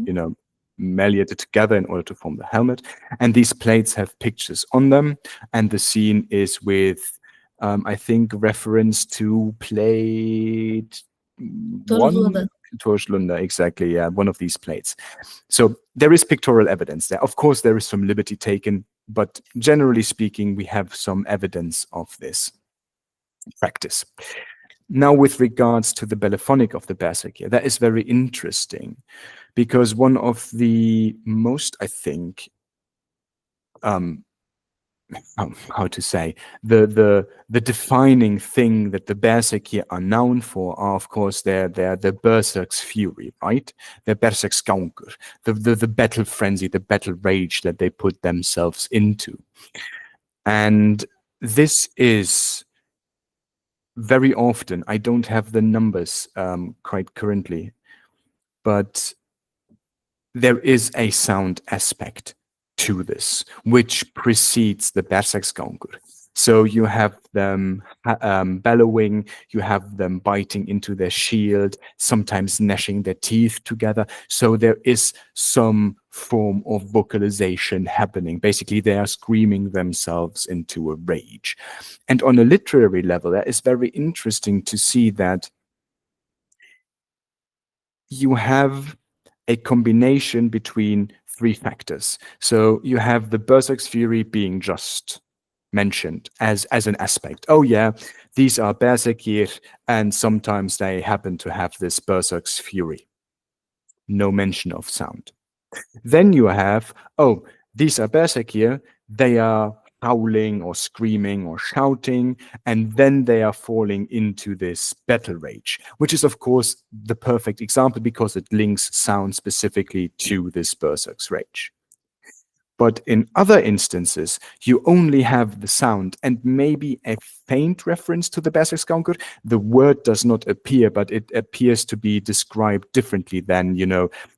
malleated together in order to form the helmet. And these plates have pictures on them. And the scene is with, I think, reference to plate one. Torslunda, exactly. Yeah, one of these plates. So there is pictorial evidence there. Of course, there is some liberty taken, but generally speaking, we have some evidence of this practice. Now, with regards to the bellyphonic of the Berserkir, that is very interesting, because one of the most, I think, how to say, the defining thing that the Berserkir are known for are, of course, the Berserk's fury, right? Their Berserk's Skankur, the battle frenzy, the battle rage that they put themselves into. And this is very often, I don't have the numbers quite currently, but there is a sound aspect to this, which precedes the Berserksgangur. So you have them bellowing, you have them biting into their shield, sometimes gnashing their teeth together. So there is some form of vocalization happening. Basically, they are screaming themselves into a rage. And on a literary level, that is very interesting to see that you have a combination between three factors. So you have the Berserk's fury being just mentioned as an aspect. Oh yeah, these are Berserkir, and sometimes they happen to have this Berserk's fury. No mention of sound. Then you have, oh, these are Berserkir, they are howling or screaming or shouting, and then they are falling into this battle rage, which is, of course, the perfect example because it links sound specifically to this Berserk's rage. But in other instances, you only have the sound and maybe a faint reference to the Berserksgangur. The word does not appear, but it appears to be described differently than,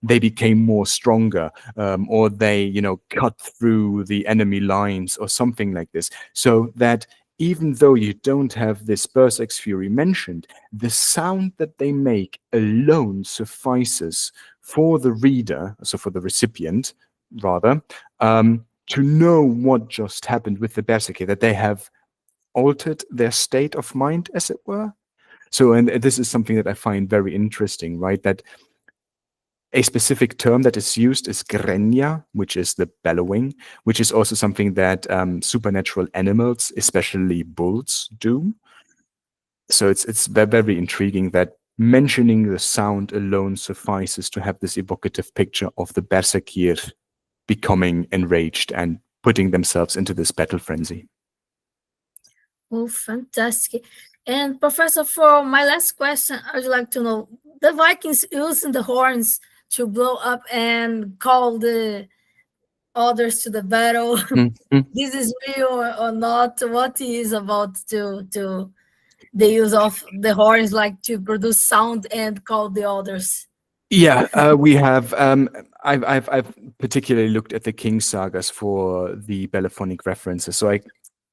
they became more stronger, or they, cut through the enemy lines or something like this. So that even though you don't have this Berserk's fury mentioned, the sound that they make alone suffices for the reader, so for the recipient, rather, to know what just happened with the Berserkir, that they have altered their state of mind, as it were. So, and this is something that I find very interesting, right? That a specific term that is used is grenya, which is the bellowing, which is also something that supernatural animals, especially bulls, do. So it's very intriguing that mentioning the sound alone suffices to have this evocative picture of the Berserkir becoming enraged and putting themselves into this battle frenzy. Oh, fantastic. And Professor, for my last question, I would like to know, the Vikings using the horns to blow up and call the others to the battle. This is real or not? What is about to the use of the horns, like to produce sound and call the others? Yeah, we have. I've particularly looked at the King sagas for the bellyphonic references, so I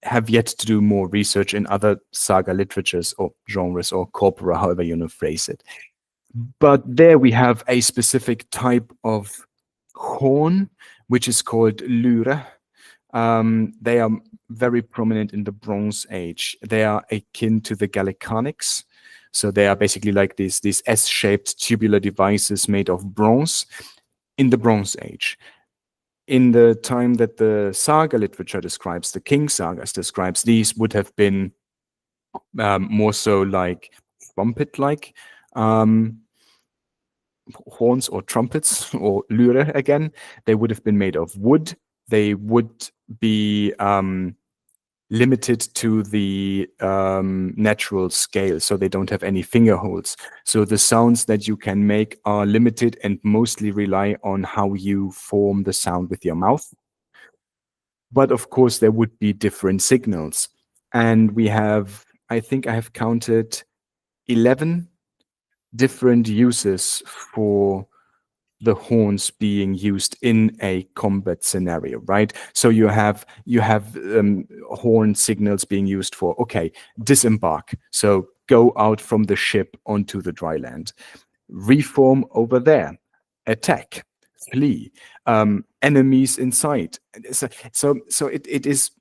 have yet to do more research in other saga literatures or genres or corpora, however you want to phrase it. But there we have a specific type of horn, which is called lyre. They are very prominent in the Bronze Age. They are akin to the Gallicanics. So they are basically like these S-shaped tubular devices made of bronze in the Bronze Age. In the time that the saga literature describes, the King sagas describes, these would have been more so like trumpet-like horns or trumpets or lyre again. They would have been made of wood. They would be limited to the natural scale, so they don't have any finger holes. So the sounds that you can make are limited and mostly rely on how you form the sound with your mouth. But of course, there would be different signals. And we have, I think I have counted 11 different uses for the horns being used in a combat scenario, right? So you have horn signals being used for, okay, disembark. So go out from the ship onto the dry land. Reform over there. Attack. Flee. Enemies in sight. So it is,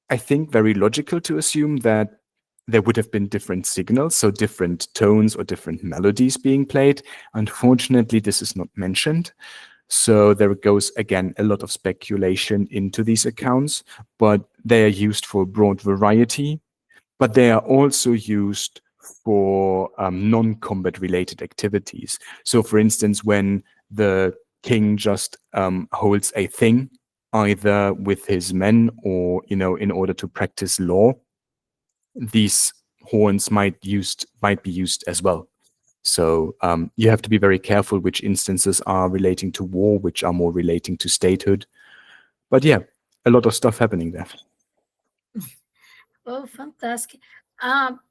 I think, very logical to assume that there would have been different signals, so different tones or different melodies being played. Unfortunately, this is not mentioned. So there goes, again, a lot of speculation into these accounts, but they are used for a broad variety, but they are also used for non-combat related activities. So for instance, when the king just holds a thing, either with his men or, in order to practice law, these horns might be used as well. So you have to be very careful which instances are relating to war, which are more relating to statehood. But yeah, a lot of stuff happening there. Oh, fantastic.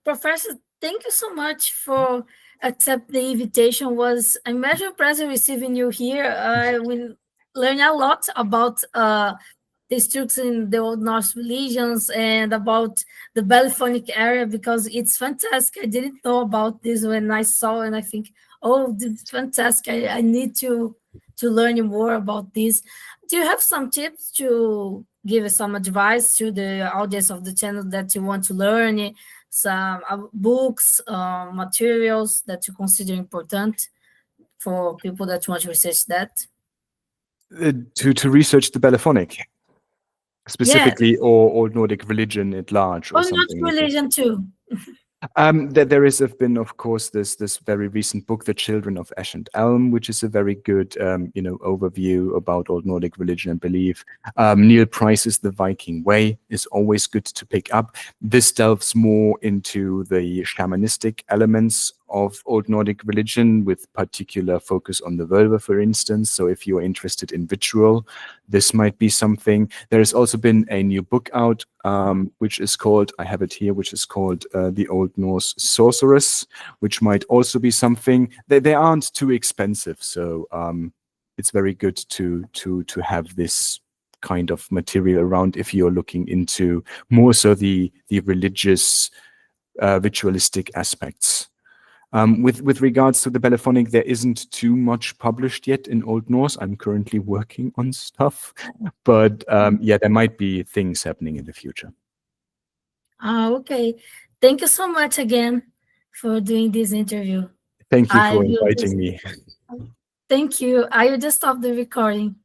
Professor, thank you so much for accept the invitation. Was a major pleasure receiving you here. I will learn a lot about the structure in the Old Norse religions and about the Bellephonic area because it's fantastic. I didn't know about this when I saw and I think, oh, this is fantastic. I need to learn more about this. Do you have some tips to give some advice to the audience of the channel that you want to learn? Some books, materials that you consider important for people that want to research that? To research the Bellephonic, Yeah, specifically, or Old Nordic religion at large, or or not something like this. religion too. There is have been, of course, this very recent book, The Children of Ash and Elm, which is a very good overview about Old Nordic religion and belief. Neil Price's The Viking Way is always good to pick up. This delves more into the shamanistic elements of Old Nordic religion, with particular focus on the Völva, for instance. So if you're interested in ritual, this might be something. There has also been a new book out, which is called, I have it here, which is called The Old Norse Sorceress, which might also be something. They aren't too expensive, so it's very good to have this kind of material around if you're looking into more so the religious ritualistic aspects. With regards to the Bellephonic, there isn't too much published yet in Old Norse. I'm currently working on stuff, but yeah, there might be things happening in the future. Okay. Thank you so much again for doing this interview. Thank you I for will inviting just me. thank you. I will just stop the recording.